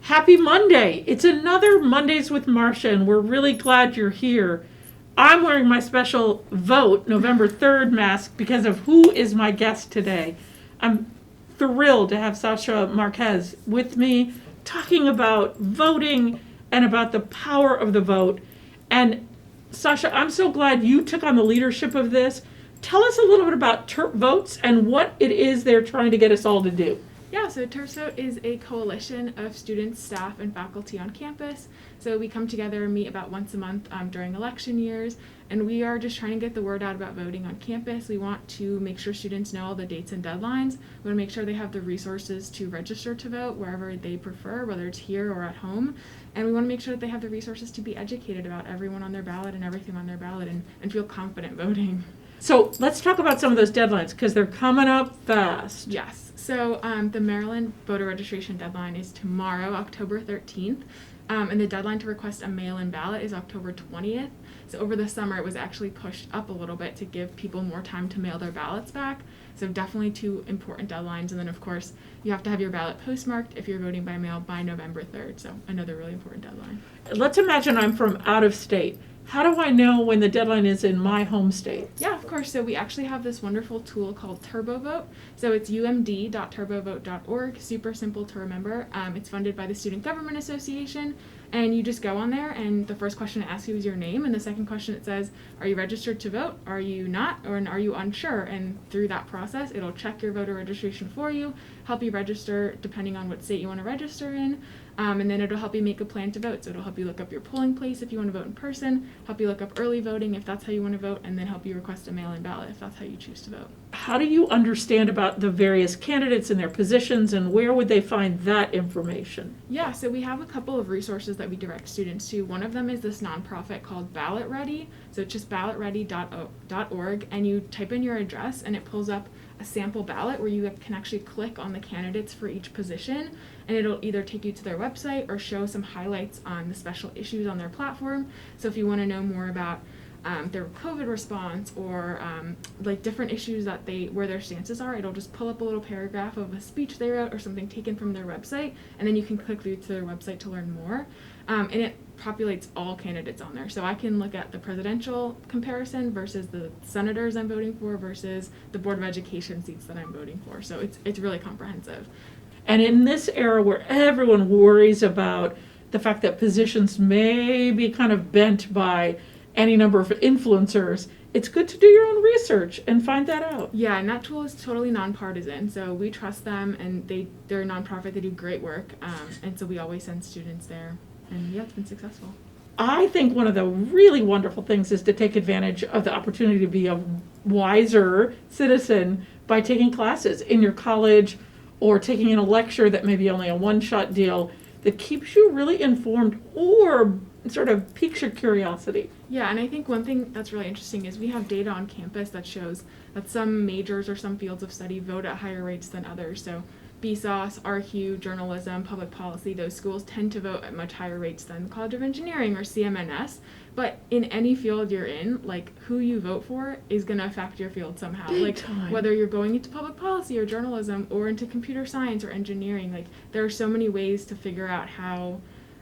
Happy Monday. It's another Mondays with Marsha, and we're really glad you're here. I'm wearing my special Vote November 3rd mask because of who is my guest today. I'm thrilled to have Sasha Marquez with me talking about voting and about the power of the vote. And Sasha, I'm so glad you took on the leadership of this. Tell us a little bit about TerpsVote and what it is they're trying to get us all to do. Yeah, so TerpsVote is a coalition of students, staff, and faculty on campus. So we come together and meet about once a month during election years, and we are just trying to get the word out about voting on campus. We want to make sure students know all the dates and deadlines. We want to make sure they have the resources to register to vote wherever they prefer, whether it's here or at home. And we want to make sure that they have the resources to be educated about everyone on their ballot and everything on their ballot and feel confident voting. So let's talk about some of those deadlines because they're coming up fast. Yes. So the Maryland voter registration deadline is tomorrow, October 13th. And the deadline to request a mail-in ballot is October 20th. So over the summer, it was actually pushed up a little bit to give people more time to mail their ballots back. So definitely two important deadlines. And then, of course, you have to have your ballot postmarked if you're voting by mail by November 3rd. So another really important deadline. Let's imagine I'm from out of state. How do I know when the deadline is in my home state? Yeah, of course. So we actually have this wonderful tool called TurboVote. So it's umd.turbovote.org. Super simple to remember. It's funded by the Student Government Association. And you just go on there, and the first question it asks you is your name. And the second question it says, are you registered to vote? Are you not? Or are you unsure? And through that process, it'll check your voter registration for you, help you register depending on what state you want to register in. And then it'll help you make a plan to vote. So it'll help you look up your polling place if you want to vote in person, help you look up early voting if that's how you want to vote, and then help you request a mail-in ballot if that's how you choose to vote. How do you understand about the various candidates and their positions, and where would they find that information? Yeah, so we have a couple of resources that we direct students to. One of them is this nonprofit called Ballot Ready. So it's just ballotready.org, and you type in your address, and it pulls up a sample ballot where you can actually click on the candidates for each position, and it'll either take you to their website or show some highlights on the special issues on their platform. So if you want to know more about their COVID response or like different issues that where their stances are, it'll just pull up a little paragraph of a speech they wrote or something taken from their website, and then you can click through to their website to learn more. And it populates all candidates on there. So I can look at the presidential comparison versus the senators I'm voting for versus the Board of Education seats that I'm voting for. So it's really comprehensive. And in this era where everyone worries about the fact that positions may be kind of bent by any number of influencers, it's good to do your own research and find that out. Yeah, and that tool is totally nonpartisan. So we trust them, and they're a nonprofit. They do great work, and so we always send students there. And yeah, it's been successful. I think one of the really wonderful things is to take advantage of the opportunity to be a wiser citizen by taking classes in your college or taking in a lecture that may be only a one-shot deal that keeps you really informed or sort of piques your curiosity. Yeah, and I think one thing that's really interesting is we have data on campus that shows that some majors or some fields of study vote at higher rates than others. So BSOS, RQ, journalism, public policy, those schools tend to vote at much higher rates than the College of Engineering or CMNS. But in any field you're in, like who you vote for is going to affect your field somehow. Big like time. Whether you're going into public policy or journalism or into computer science or engineering, like there are so many ways to figure out how,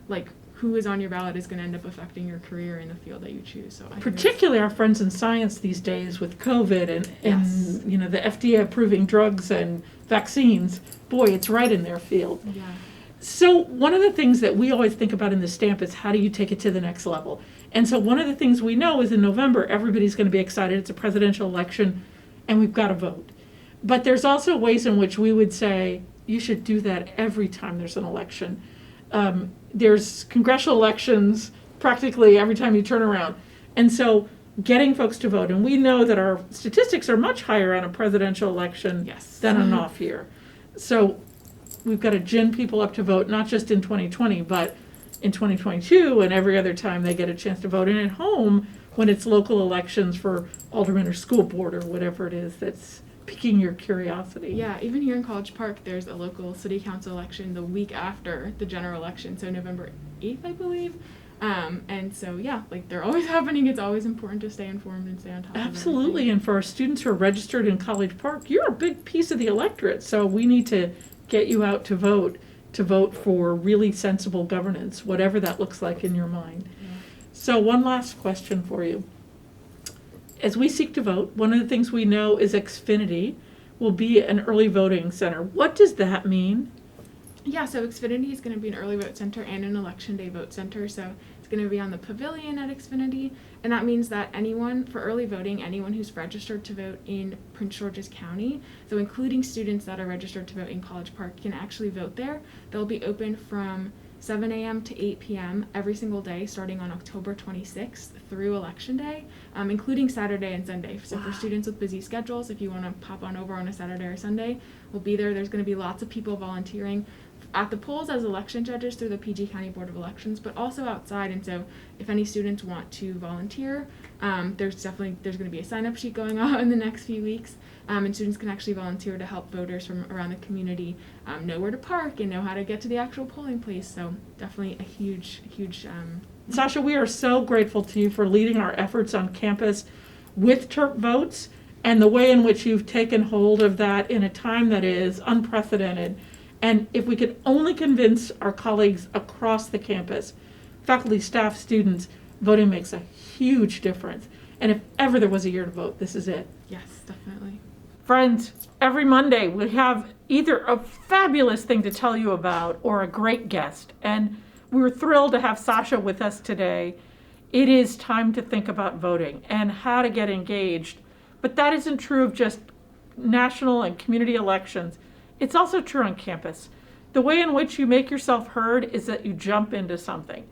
like, who is on your ballot is going to end up affecting your career in the field that you choose. So particularly our friends in science these days with COVID and Yes. you know, the FDA approving drugs and vaccines. Boy, it's right in their field. Yeah. So one of the things that we always think about in the stamp is how do you take it to the next level? And so one of the things we know is in November, everybody's going to be excited. It's a presidential election, and we've got to vote. But there's also ways in which we would say you should do that every time there's an election. There's congressional elections practically every time you turn around. And so getting folks to vote, and we know that our statistics are much higher on a presidential election Yes. than an off year. So we've got to gin people up to vote, not just in 2020, but in 2022 and every other time they get a chance to vote. And at home, when it's local elections for alderman or school board or whatever it is that's piquing your curiosity. Yeah, even here in College Park, there's a local city council election the week after the general election, so November 8th, I believe. And so, yeah, like they're always happening. It's always important to stay informed and stay on top of Absolutely. everything. And for our students who are registered in College Park, you're a big piece of the electorate. So we need to get you out to vote to vote for really sensible governance, whatever that looks like in your mind. So one last question for you. As we seek to vote, one of the things we know is Xfinity will be an early voting center. What does that mean? Yeah, so Xfinity is going to be an early vote center and an election day vote center. So it's going to be on the pavilion at Xfinity. And that means that anyone, for early voting, anyone who's registered to vote in Prince George's County, so including students that are registered to vote in College Park, can actually vote there. They'll be open from 7 a.m. to 8 p.m. every single day starting on October 26th through Election Day, including Saturday and Sunday. So for students with busy schedules, if you want to pop on over on a Saturday or Sunday, we'll be there. There's going to be lots of people volunteering at the polls as election judges through the PG County Board of Elections, but also outside. And so if any students want to volunteer, there's going to be a sign-up sheet going on in the next few weeks, and students can actually volunteer to help voters from around the community know where to park and know how to get to the actual polling place. So definitely a huge Sasha, we are so grateful to you for leading our efforts on campus with Terp Votes and the way in which you've taken hold of that in a time that is unprecedented. And if we could only convince our colleagues across the campus, faculty, staff, students, voting makes a huge difference. And if ever there was a year to vote, this is it. Yes, definitely. Friends, every Monday we have either a fabulous thing to tell you about or a great guest. And we're thrilled to have Sasha with us today. It is time to think about voting and how to get engaged. But that isn't true of just national and community elections. It's also true on campus. The way in which you make yourself heard is that you jump into something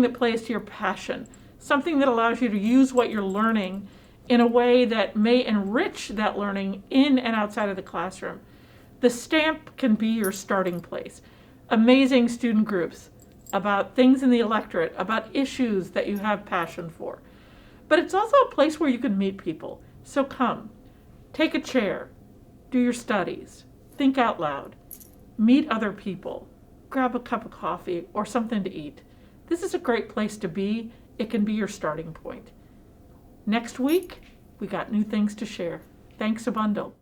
that plays to your passion, something that allows you to use what you're learning in a way that may enrich that learning in and outside of the classroom. The stamp can be your starting place. Amazing student groups about things in the electorate, about issues that you have passion for. But it's also a place where you can meet people. So come, take a chair, do your studies, think out loud, meet other people, grab a cup of coffee or something to eat. This is a great place to be. It can be your starting point. Next week, we got new things to share. Thanks a bundle.